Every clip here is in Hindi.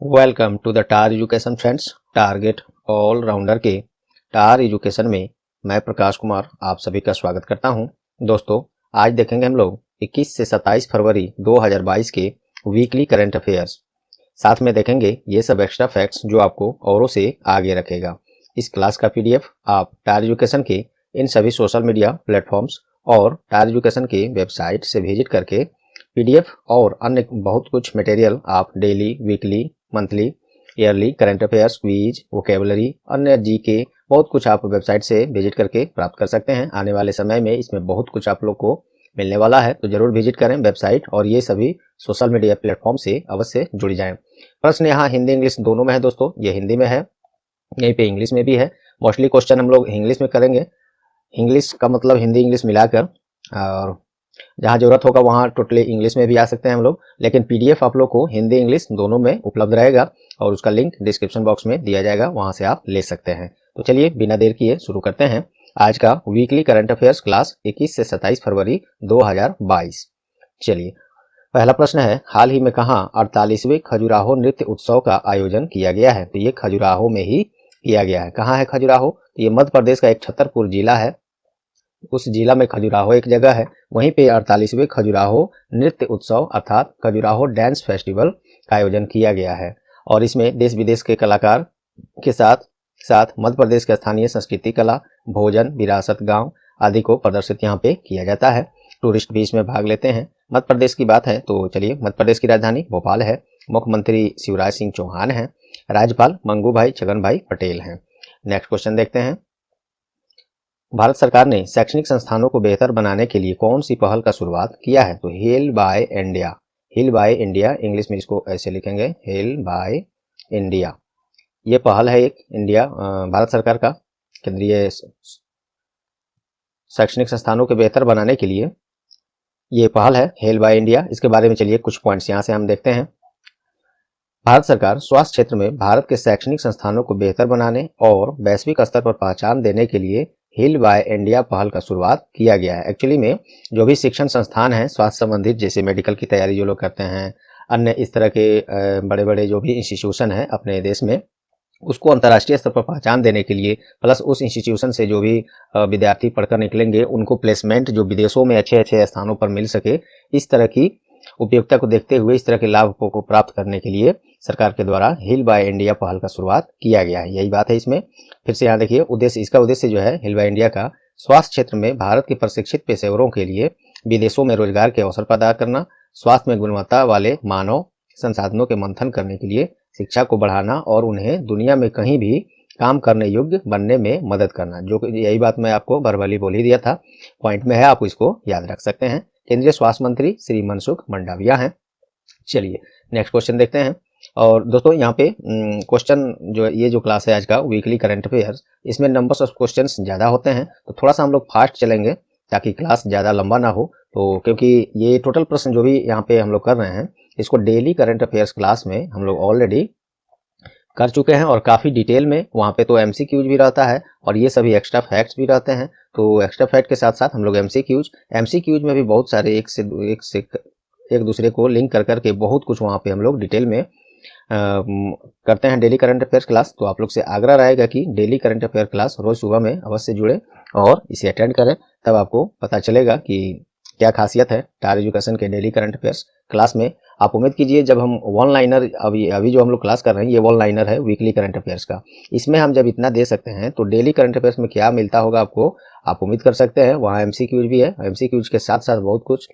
Welcome to the TAR education friends. Target all rounder के टार एजुकेशन में मैं प्रकाश कुमार आप सभी का स्वागत करता हूं। दोस्तों, आज देखेंगे हम लोग 21 से 27 फरवरी 2022 के वीकली करंट अफेयर्स। साथ में देखेंगे ये सब एक्स्ट्रा फैक्ट्स जो आपको औरों से आगे रखेगा। इस क्लास का पीडीएफ आप टार एजुकेशन के इन सभी सोशल मीडिया प्लेटफॉर्म्स और टार एजुकेशन के वेबसाइट से विजिट करके पीडीएफ और अन्य बहुत कुछ मटेरियल आप daily, weekly, monthly, yearly current affairs, quiz, vocabulary, अन्य जीके बहुत कुछ आप वेबसाइट से विजिट करके प्राप्त कर सकते हैं। आने वाले समय में इसमें बहुत कुछ आप लोग को मिलने वाला है, तो जरूर विजिट करें वेबसाइट और ये सभी सोशल मीडिया प्लेटफॉर्म से अवश्य जुड़ जाएं। प्रश्न यहाँ हिंदी इंग्लिश दोनों में है दोस्तों, ये हिंदी में है, यहीं पे इंग्लिश में भी है। मोस्टली क्वेश्चन हम लोग इंग्लिश में करेंगे, इंग्लिश का मतलब हिंदी इंग्लिश मिलाकर, और जहाँ जरूरत होगा वहाँ टोटली इंग्लिश में भी आ सकते हैं हम लोग, लेकिन पीडीएफ आप लोग को हिंदी इंग्लिश दोनों में उपलब्ध रहेगा और उसका लिंक डिस्क्रिप्शन बॉक्स में दिया जाएगा, वहां से आप ले सकते हैं। तो चलिए बिना देर किए शुरू करते हैं आज का वीकली करंट अफेयर्स क्लास 21 से 27 फरवरी 2022। चलिए, पहला प्रश्न है, हाल ही में कहाँ 48वें खजुराहो नृत्य उत्सव का आयोजन किया गया है? तो ये खजुराहो में ही किया गया है। कहाँ है खजुराहो? तो ये मध्य प्रदेश का एक छतरपुर जिला है, उस जिला में खजुराहो एक जगह है, वहीं पे 48वें खजुराहो नृत्य उत्सव अर्थात खजुराहो डांस फेस्टिवल का आयोजन किया गया है और इसमें देश विदेश के कलाकार के साथ साथ मध्य प्रदेश के स्थानीय संस्कृति, कला, भोजन, विरासत, गांव आदि को प्रदर्शित यहाँ पे किया जाता है। टूरिस्ट भी इसमें भाग लेते हैं। मध्य प्रदेश की बात है तो चलिए, मध्य प्रदेश की राजधानी भोपाल है, मुख्यमंत्री शिवराज सिंह चौहान है, राज्यपाल मंगू भाई छगन भाई पटेल हैं। नेक्स्ट क्वेश्चन देखते हैं, भारत सरकार ने शैक्षणिक संस्थानों को बेहतर बनाने के लिए कौन सी पहल का शुरुआत किया है? तो heal by India, heal by India English में इसको ऐसे लिखेंगे, हिल बाय इंडिया। ये पहल है एक इंडिया भारत सरकार का केंद्रीय शैक्षणिक संस्थानों को बेहतर बनाने के लिए ये पहल है, हिल बाय इंडिया। इसके बारे में चलिए कुछ पॉइंट्स यहाँ से हम देखते हैं। भारत सरकार स्वास्थ्य क्षेत्र में भारत के शैक्षणिक संस्थानों को बेहतर बनाने और वैश्विक स्तर पर पहचान देने के लिए हिल बाय इंडिया पहल का शुरुआत किया गया है। एक्चुअली में जो भी शिक्षण संस्थान है स्वास्थ्य संबंधित, जैसे मेडिकल की तैयारी जो लोग करते हैं, अन्य इस तरह के बड़े बड़े जो भी इंस्टीट्यूशन है अपने देश में, उसको अंतर्राष्ट्रीय स्तर पर पहचान देने के लिए, प्लस उस इंस्टीट्यूशन से जो भी विद्यार्थी पढ़कर निकलेंगे उनको प्लेसमेंट जो विदेशों में अच्छे अच्छे स्थानों पर मिल सके, इस तरह की उपयोगिता को देखते हुए इस तरह के लाभों को प्राप्त करने के लिए सरकार के द्वारा हिल बाय इंडिया पहल का शुरुआत किया गया है। यही बात है इसमें। फिर से यहाँ देखिए, उद्देश्य, इसका उद्देश्य जो है हिल बाय इंडिया का, स्वास्थ्य क्षेत्र में भारत के प्रशिक्षित पेशेवरों के लिए विदेशों में रोजगार के अवसर प्रदान करना, स्वास्थ्य में गुणवत्ता वाले मानव संसाधनों के मंथन करने के लिए शिक्षा को बढ़ाना और उन्हें दुनिया में कहीं भी काम करने योग्य बनने में मदद करना। जो यही बात मैं आपको वर्बली बोल ही दिया था, पॉइंट में है, आप इसको याद रख सकते हैं। केंद्रीय स्वास्थ्य मंत्री श्री मनसुख मंडाविया हैं। चलिए नेक्स्ट क्वेश्चन देखते हैं। और दोस्तों यहाँ पे क्वेश्चन जो ये जो क्लास है आज का वीकली करंट अफेयर्स, इसमें नंबर्स ऑफ क्वेश्चंस ज़्यादा होते हैं, तो थोड़ा सा हम लोग फास्ट चलेंगे ताकि क्लास ज़्यादा लंबा ना हो। तो क्योंकि ये टोटल प्रश्न जो भी यहाँ पे हम लोग कर रहे हैं, इसको डेली करंट अफेयर्स क्लास में हम लोग ऑलरेडी कर चुके हैं और काफ़ी डिटेल में। वहाँ पे तो एमसीक्यूज भी रहता है और ये सभी एक्स्ट्रा फैक्ट्स भी रहते हैं। तो एक्स्ट्रा फैक्ट के साथ साथ हम लोग एमसीक्यूज में भी बहुत सारे एक दूसरे को लिंक कर करके बहुत कुछ वहाँ पे हम लोग डिटेल में करते हैं डेली करंट अफेयर्स क्लास। तो आप लोग से आग्रह रहेगा कि डेली करंट अफेयर क्लास रोज सुबह में अवश्य जुड़े और इसे अटेंड करें, तब आपको पता चलेगा कि क्या खासियत है टार एजुकेशन के डेली करंट अफेयर्स क्लास में। आप उम्मीद कीजिए, जब हम वन लाइनर अभी जो हम लोग क्लास कर रहे हैं, ये वन लाइनर है वीकली करंट अफेयर्स का, इसमें हम जब इतना दे सकते हैं तो डेली करंट अफेयर्स में क्या मिलता होगा आपको, आप उम्मीद कर सकते हैं। वहाँ एमसीक्यूज भी है, एमसीक्यूज के साथ साथ बहुत कुछ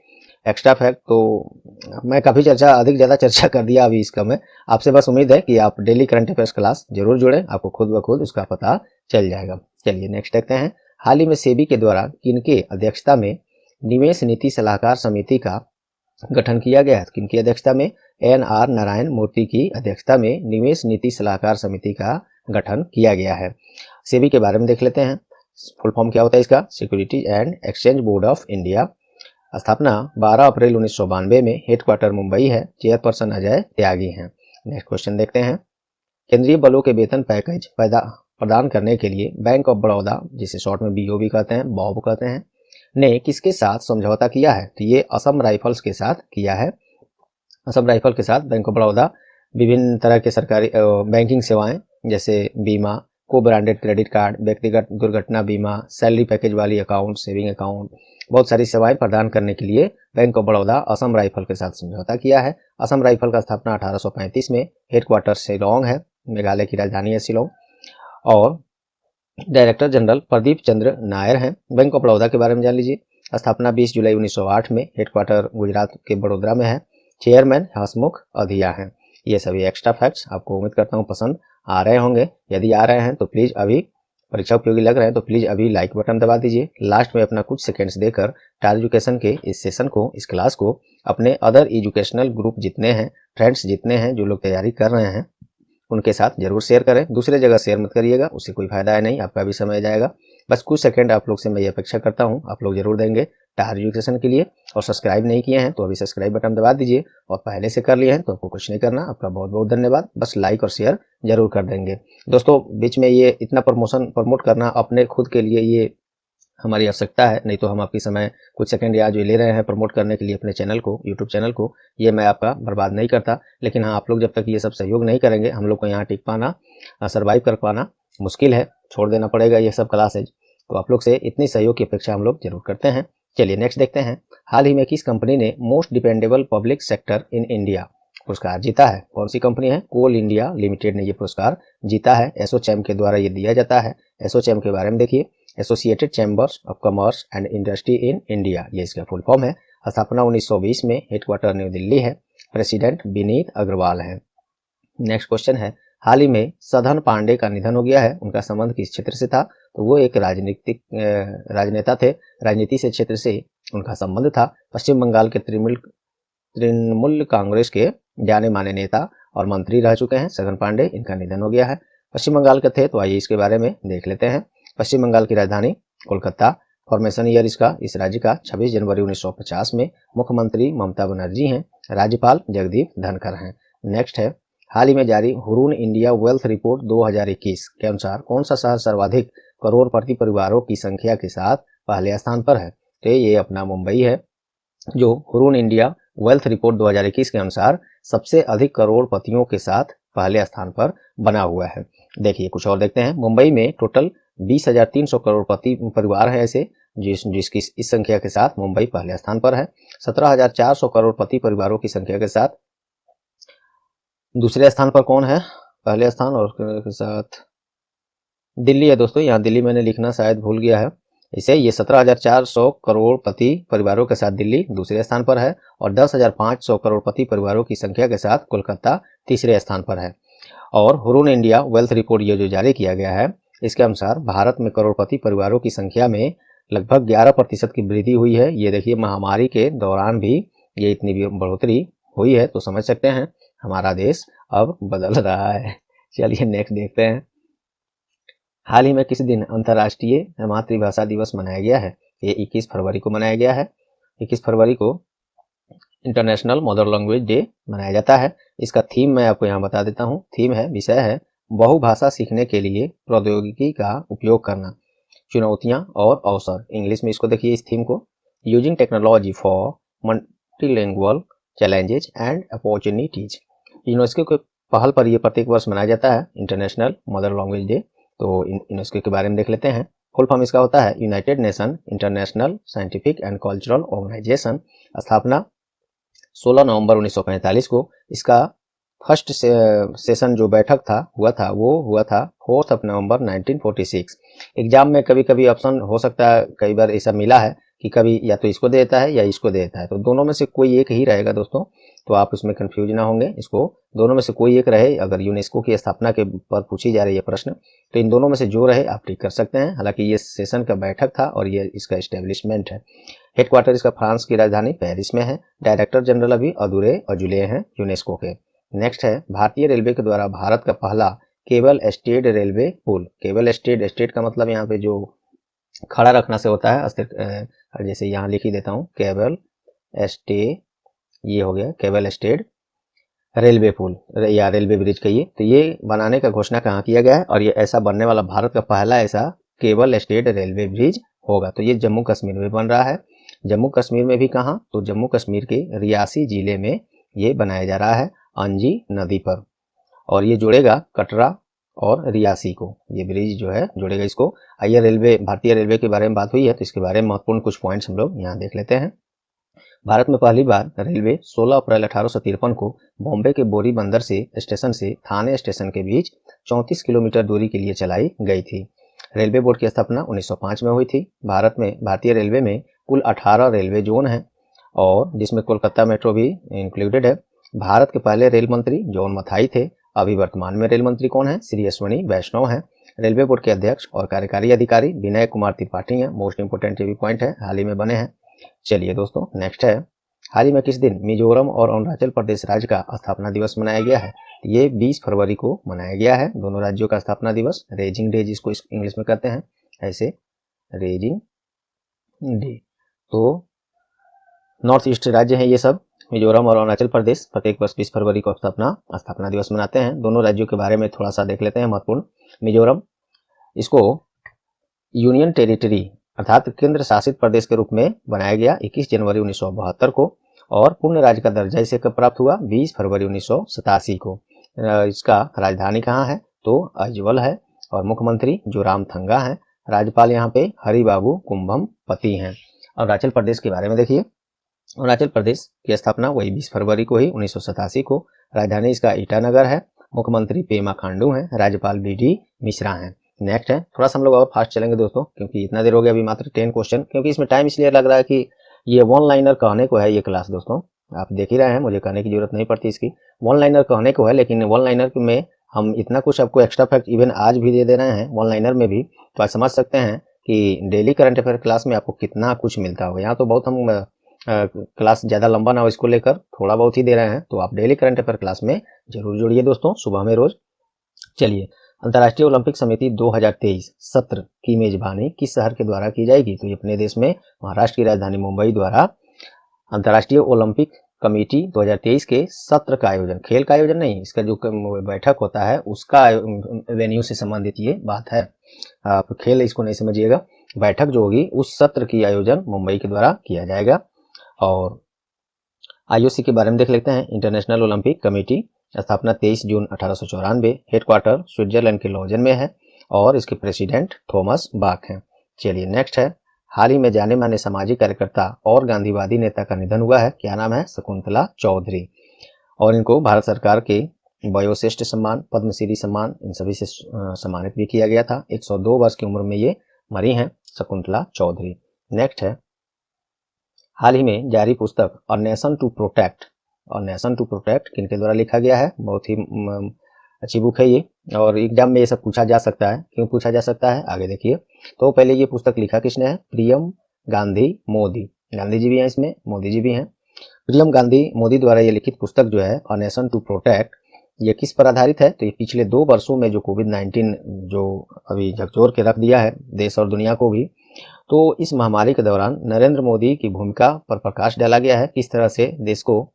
एक्स्ट्रा फैक्ट। तो मैं काफ़ी अधिक ज़्यादा चर्चा कर दिया अभी इसका। मैं आपसे बस उम्मीद है कि आप डेली करंट अफेयर्स क्लास जरूर जुड़ें, आपको खुद ब खुद उसका पता चल जाएगा। चलिए नेक्स्ट देखते हैं, हाल ही में सेबी के द्वारा किनके अध्यक्षता में निवेश नीति सलाहकार समिति का गठन किया गया है? किनकी अध्यक्षता में? NR नारायण मूर्ति की अध्यक्षता में निवेश नीति सलाहकार समिति का गठन किया गया है। सेबी के बारे में देख लेते हैं। फुल फॉर्म क्या होता है इसका? Security and exchange board of India. स्थापना 12 अप्रैल 1992 में, हेडक्वार्टर मुंबई है, चेयरपर्सन अजय त्यागी हैं। नेक्स्ट क्वेश्चन देखते हैं, केंद्रीय बलों के वेतन पैकेज प्रदान करने के लिए बैंक ऑफ बड़ौदा, जिसे शॉर्ट में BOB कहते हैं, बॉब कहते हैं, ने किसके साथ समझौता किया है? तो ये असम राइफल्स के साथ किया है। असम राइफल के साथ बैंक ऑफ बड़ौदा विभिन्न तरह के सरकारी बैंकिंग सेवाएं जैसे बीमा, को ब्रांडेड क्रेडिट कार्ड, व्यक्तिगत दुर्घटना बीमा, सैलरी पैकेज वाली अकाउंट, सेविंग अकाउंट, बहुत सारी सेवाएं प्रदान करने के लिए bank of Baroda Assam rifle के साथ समझौता किया है। असम राइफल का स्थापना 1835 में, हेडक्वार्टर शिलोंग है, मेघालय की राजधानी है शिलोंग, और डायरेक्टर जनरल प्रदीप चंद्र नायर हैं। बैंक ऑफ बड़ौदा के बारे में जान लीजिए। स्थापना 20 जुलाई 1908 में, हेडक्वार्टर गुजरात के बड़ोदरा में है। चेयरमैन हसमुख अधिया हैं। ये सभी एक्स्ट्रा फैक्ट्स आपको उम्मीद करता हूँ पसंद आ रहे होंगे। यदि आ रहे हैं तो प्लीज़ अभी परीक्षा उपयोगी लग रहे हैं तो प्लीज़ अभी लाइक बटन दबा दीजिए। लास्ट में अपना कुछ सेकेंड्स देकर टार एजुकेशन के इस सेशन को, इस क्लास को अपने अदर एजुकेशनल ग्रुप जितने हैं, फ्रेंड्स जितने हैं जो लोग तैयारी कर रहे हैं, उनके साथ जरूर शेयर करें। दूसरे जगह शेयर मत करिएगा, उससे कोई फायदा है नहीं, आपका भी समय जाएगा। बस कुछ सेकंड आप लोग से मैं ये अपेक्षा करता हूँ आप लोग जरूर देंगे टार एजुकेशन के लिए। और सब्सक्राइब नहीं किए हैं तो अभी सब्सक्राइब बटन दबा दीजिए, और पहले से कर लिए हैं तो आपको कुछ नहीं करना। आपका बहुत बहुत धन्यवाद। बस लाइक और शेयर जरूर कर देंगे। दोस्तों, बीच में ये इतना प्रमोट करना अपने खुद के लिए ये हमारी आवश्यकता है, नहीं तो हम आपकी समय कुछ सेकंड या जो ले रहे हैं प्रमोट करने के लिए अपने चैनल को, यूट्यूब चैनल को, ये मैं आपका बर्बाद नहीं करता। लेकिन हाँ, आप लोग जब तक ये सब सहयोग नहीं करेंगे, हम लोग को यहाँ टिक पाना, सर्वाइव कर पाना मुश्किल है, छोड़ देना पड़ेगा ये सब क्लासेज। तो आप लोग से इतनी सहयोग की अपेक्षा हम लोग जरूर करते हैं। चलिए नेक्स्ट देखते हैं। हाल ही में किस कंपनी ने most dependable public sector in India पुरस्कार जीता है? कौन सी कंपनी है? कोल इंडिया लिमिटेड ने ये पुरस्कार जीता है। एसोचैम के द्वारा ये दिया जाता है। एसोचैम के बारे में देखिए, associated chambers of commerce and industry in India, ये इसका फुल फॉर्म है। स्थापना 1920 में, हेडक्वार्टर न्यू दिल्ली है। प्रेसिडेंट विनीत अग्रवाल है। नेक्स्ट क्वेश्चन है, हाल ही में सधन पांडे का निधन हो गया है, उनका संबंध किस क्षेत्र से था? तो वो एक राजनेता थे, राजनीति से क्षेत्र से उनका संबंध था। पश्चिम बंगाल के तृणमूल कांग्रेस के जाने माने नेता और मंत्री रह चुके हैं सधन पांडे, इनका निधन हो गया है। पश्चिम बंगाल के थे, तो आइए इसके बारे में देख लेते हैं। पश्चिम बंगाल की राजधानी कोलकाता। फॉर्मेशन ईयर इसका, इस राज्य का 26 जनवरी 1950 में। मुख्यमंत्री ममता बनर्जी हैं। राज्यपाल जगदीप धनखड़ हैं। नेक्स्ट है, हाल ही में जारी हुरून इंडिया वेल्थ रिपोर्ट 2021 के अनुसार कौन सा शहर सर्वाधिक करोड़पति परिवारों की संख्या के साथ पहले स्थान पर है? तो ये अपना मुंबई है, जो हुरून इंडिया वेल्थ रिपोर्ट 2021 के अनुसार सबसे अधिक करोड़पतियों के साथ पहले स्थान पर बना हुआ है। देखिए कुछ और देखते हैं। मुंबई में टोटल 20,300 करोड़पति परिवार है ऐसे, जिसकी इस संख्या के साथ मुंबई पहले स्थान पर है। 17,400 करोड़पति परिवारों की संख्या के साथ दूसरे स्थान पर कौन है? पहले स्थान और के साथ दिल्ली है दोस्तों। यहाँ दिल्ली मैंने लिखना शायद भूल गया है। इसे ये 17,400 करोड़पति परिवारों के साथ दिल्ली दूसरे स्थान पर है, और 10,500 करोड़पति परिवारों की संख्या के साथ कोलकाता तीसरे स्थान पर है। और हुरून इंडिया वेल्थ रिपोर्ट ये जो जारी किया गया है, इसके अनुसार भारत में करोड़पति परिवारों की संख्या में लगभग 11% की वृद्धि हुई है। ये देखिए, महामारी के दौरान भी ये इतनी बढ़ोतरी हुई है, तो समझ सकते हैं हमारा देश अब बदल रहा है। चलिए नेक्स्ट देखते हैं। हाल ही में किस दिन अंतर्राष्ट्रीय मातृभाषा दिवस मनाया गया है? ये 21 फरवरी को मनाया गया है। 21 फरवरी को इंटरनेशनल मदर लैंग्वेज डे मनाया जाता है। इसका थीम मैं आपको यहाँ बता देता हूँ। थीम है, विषय है बहुभाषा सीखने के लिए प्रौद्योगिकी का उपयोग करना, चुनौतियाँ और अवसर। इंग्लिश में इसको देखिए इस थीम को, using technology for multilingual challenges and opportunities. UNESCO के पहल पर यह प्रत्येक वर्ष मनाया जाता है, इंटरनेशनल मदर लैंग्वेज डे। तो यूनेस्को के बारे में देख लेते हैं। फुल फॉर्म इसका होता है United Nation International Scientific and Cultural Organisation. स्थापना 16 नवंबर 1945 को। इसका फर्स्ट सेशन जो बैठक हुआ था 4 नवंबर 1946। एग्जाम में कभी कभी ऑप्शन हो सकता है, कई बार ऐसा मिला है कि कभी या तो इसको दे देता है या इसको दे देता है, तो दोनों में से कोई एक ही रहेगा दोस्तों, तो आप इसमें कंफ्यूज ना होंगे। इसको दोनों में से कोई एक रहे, अगर यूनेस्को की स्थापना के पर पूछी जा रही है प्रश्न, तो इन दोनों में से जो रहे आप टिक कर सकते हैं। हालांकि ये सेशन का बैठक था और ये इसका एस्टेब्लिशमेंट है। हेडक्वार्टर इसका फ्रांस की राजधानी पेरिस में है। डायरेक्टर जनरल अभी अजुले हैं यूनेस्को के। नेक्स्ट है, भारतीय रेलवे के द्वारा भारत का पहला केबल स्टेड रेलवे पुल। केबल स्टेड का मतलब यहाँ पे जो खड़ा रखना से होता है, अस्थिर, जैसे यहाँ लिख ही देता हूँ, केबल स्टे, ये हो गया केबल स्टेड रेलवे पुल या रेलवे ब्रिज कहिए। तो ये बनाने का घोषणा कहाँ किया गया है, और ये ऐसा बनने वाला भारत का पहला ऐसा केबल स्टेड रेलवे ब्रिज होगा। तो ये जम्मू कश्मीर में बन रहा है। जम्मू कश्मीर में भी कहाँ? तो जम्मू कश्मीर के रियासी जिले में ये बनाया जा रहा है, अंजी नदी पर। और ये जोड़ेगा कटरा और रियासी को। ये ब्रिज जो है जोड़ेगा इसको। आइए भारतीय रेलवे के बारे में बात हुई है तो इसके बारे में महत्वपूर्ण कुछ पॉइंट्स हम लोग यहाँ देख लेते हैं। भारत में पहली बार रेलवे 16 अप्रैल 1853 को बॉम्बे के बोरी बंदर स्टेशन से थाने स्टेशन के बीच 34 किलोमीटर दूरी के लिए चलाई गई थी। रेलवे बोर्ड की स्थापना 1905 में हुई थी। भारतीय रेलवे में कुल 18 रेलवे जोन हैं और जिसमें कोलकाता मेट्रो भी इंक्लूडेड है। भारत के पहले रेल मंत्री जॉन मथाई थे। अभी वर्तमान में रेल मंत्री कौन है? श्री अश्वनी वैष्णव हैं। रेलवे बोर्ड के अध्यक्ष और कार्यकारी अधिकारी विनय कुमार त्रिपाठी हैं। मोस्ट इंपोर्टेंट ये भी पॉइंट है, हाल ही में बने हैं। चलिए दोस्तों, नेक्स्ट है, हाल ही में किस दिन मिजोरम और अरुणाचल प्रदेश राज्य का स्थापना दिवस मनाया गया है? ये 20 फरवरी को मनाया गया है दोनों राज्यों का स्थापना दिवस। रेजिंग डे जिसको इंग्लिश में कहते हैं, ऐसे रेजिंग डे। तो नॉर्थ ईस्ट राज्य हैं ये सब, मिजोरम और अरुणाचल प्रदेश। प्रत्येक वर्ष 20 फरवरी को स्थापना दिवस मनाते हैं। दोनों राज्यों के बारे में थोड़ा सा देख लेते हैं महत्वपूर्ण। मिजोरम, इसको यूनियन टेरिटरी अर्थात केंद्र शासित प्रदेश के रूप में बनाया गया 21 जनवरी 1972 को और पूर्ण राज्य का दर्जा इसे कब प्राप्त हुआ? 20 फरवरी 1987 को। इसका राजधानी कहाँ है? तो अजवल है और मुख्यमंत्री जोरामथंगा है। राज्यपाल यहाँ पे हरिबाबू कुंभम पति हैं। अरुणाचल प्रदेश के बारे में देखिए, अरुणाचल प्रदेश की स्थापना वही 20 फरवरी को ही 1987 को। राजधानी इसका ईटानगर है। मुख्यमंत्री पेमा खांडू हैं। राज्यपाल BD मिश्रा हैं। नेक्स्ट है, थोड़ा सा हम लोग और फास्ट चलेंगे दोस्तों क्योंकि इतना देर हो गया, अभी मात्र 10 क्वेश्चन, क्योंकि इसमें टाइम इसलिए लग रहा है कि ये वन लाइनर कहने को है ये क्लास दोस्तों। आप देख ही रहे हैं, मुझे कहने की जरूरत नहीं पड़ती इसकी। वन लाइनर कहने को है, लेकिन वन लाइनर में हम इतना कुछ आपको एक्स्ट्रा फैक्ट इवन आज भी दे रहे हैं वन लाइनर में भी, तो आप समझ सकते हैं कि डेली करंट अफेयर क्लास में आपको कितना कुछ मिलता होगा। यहाँ तो बहुत हम क्लास ज़्यादा लंबा ना हो इसको लेकर थोड़ा बहुत ही दे रहे हैं, तो आप डेली करंट अफेयर क्लास में जरूर जुड़िए दोस्तों, सुबह में रोज। चलिए, अंतर्राष्ट्रीय ओलंपिक समिति 2023 सत्र की मेजबानी किस शहर के द्वारा की जाएगी? तो ये अपने देश में महाराष्ट्र की राजधानी मुंबई द्वारा अंतर्राष्ट्रीय ओलंपिक कमेटी 2023 के सत्र का आयोजन, खेल का आयोजन नहीं, इसका जो बैठक होता है उसका वेन्यू से संबंधित ये बात है। आप खेल इसको नहीं समझिएगा, बैठक जो होगी उस सत्र की आयोजन मुंबई के द्वारा किया जाएगा। और IOC के बारे में देख लेते हैं। इंटरनेशनल ओलंपिक कमेटी स्थापना 23 जून 1894, हेडक्वार्टर स्विट्जरलैंड के लॉजन में है और इसके प्रेसिडेंट थॉमस बाक हैं। चलिए नेक्स्ट है, हाल ही में जाने माने सामाजिक कार्यकर्ता और गांधीवादी नेता का निधन हुआ है। क्या नाम है? शकुंतला चौधरी। और इनको भारत सरकार के वयोश्रेष्ठ सम्मान, पद्मश्री सम्मान, इन सभी से सम्मानित भी किया गया था। 102 वर्ष की उम्र में ये मरी हैं, शकुंतला चौधरी। नेक्स्ट है, हाल ही में जारी पुस्तक और नेशन टू प्रोटेक्ट किनके द्वारा लिखा गया है? बहुत ही अच्छी बुक है ये और एग्जाम में ये सब पूछा जा सकता है। क्यों पूछा जा सकता है, आगे देखिए। तो पहले ये पुस्तक लिखा किसने है? प्रियम गांधी मोदी। गांधी जी भी हैं इसमें, मोदी जी भी हैं। प्रियम गांधी मोदी द्वारा ये लिखित पुस्तक जो है और नेशन टू प्रोटेक्ट, ये किस पर आधारित है? तो ये पिछले 2 वर्षों में जो कोविड-19 जो अभी झकझोर के रख दिया है देश और दुनिया को भी, तो इस महामारी के दौरान नरेंद्र मोदी की भूमिका पर प्रकाश डाला गया है। किस तरह से देश को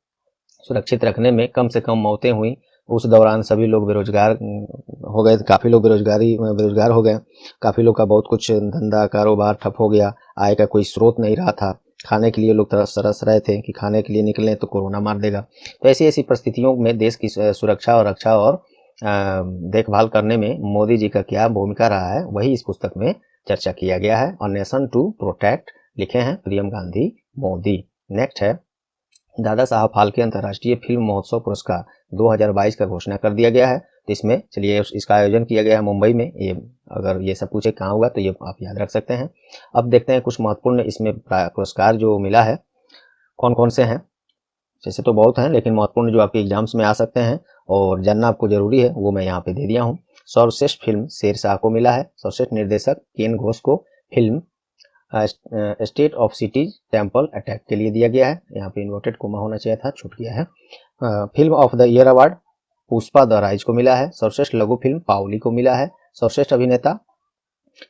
सुरक्षित रखने में कम से कम मौतें हुई। उस दौरान सभी लोग बेरोजगार हो गए, काफ़ी लोग बेरोजगार हो गए। काफ़ी लोग का बहुत कुछ धंधा कारोबार ठप हो गया, आय का कोई स्रोत नहीं रहा था। खाने के लिए लोग तरस रहे थे कि खाने के लिए निकले तो कोरोना मार देगा। तो ऐसी परिस्थितियों में देश की सुरक्षा और रक्षा और देखभाल करने में मोदी जी का क्या भूमिका रहा है, वही इस पुस्तक में चर्चा किया गया है। और नेशन टू प्रोटेक्ट लिखे हैं प्रियम गांधी मोदी। नेक्स्ट है, दादा साहब फाल्के अंतर्राष्ट्रीय फिल्म महोत्सव पुरस्कार 2022 का घोषणा कर दिया गया है। तो इसमें चलिए इसका आयोजन किया गया है मुंबई में। ये अगर ये सब पूछे कहाँ हुआ तो ये आप याद रख सकते हैं। अब देखते हैं कुछ महत्वपूर्ण इसमें पुरस्कार जो मिला है कौन कौन से हैं। जैसे तो बहुत हैं, लेकिन महत्वपूर्ण जो आपके एग्जाम्स में आ सकते हैं और जानना आपको जरूरी है वो मैं यहाँ पे दे दिया हूँ। सर्वश्रेष्ठ फिल्म शेरशाह को मिला है। सर्वश्रेष्ठ निर्देशक केन घोष को film state of cities temple attack के लिए दिया गया है। यहाँ पे इन्वर्टेड कोमा होना चाहिए था, छूट गया है। Film of the year award Pushpa the rise को मिला है। सर्वश्रेष्ठ लघु फिल्म पाउली को मिला है। सर्वश्रेष्ठ अभिनेता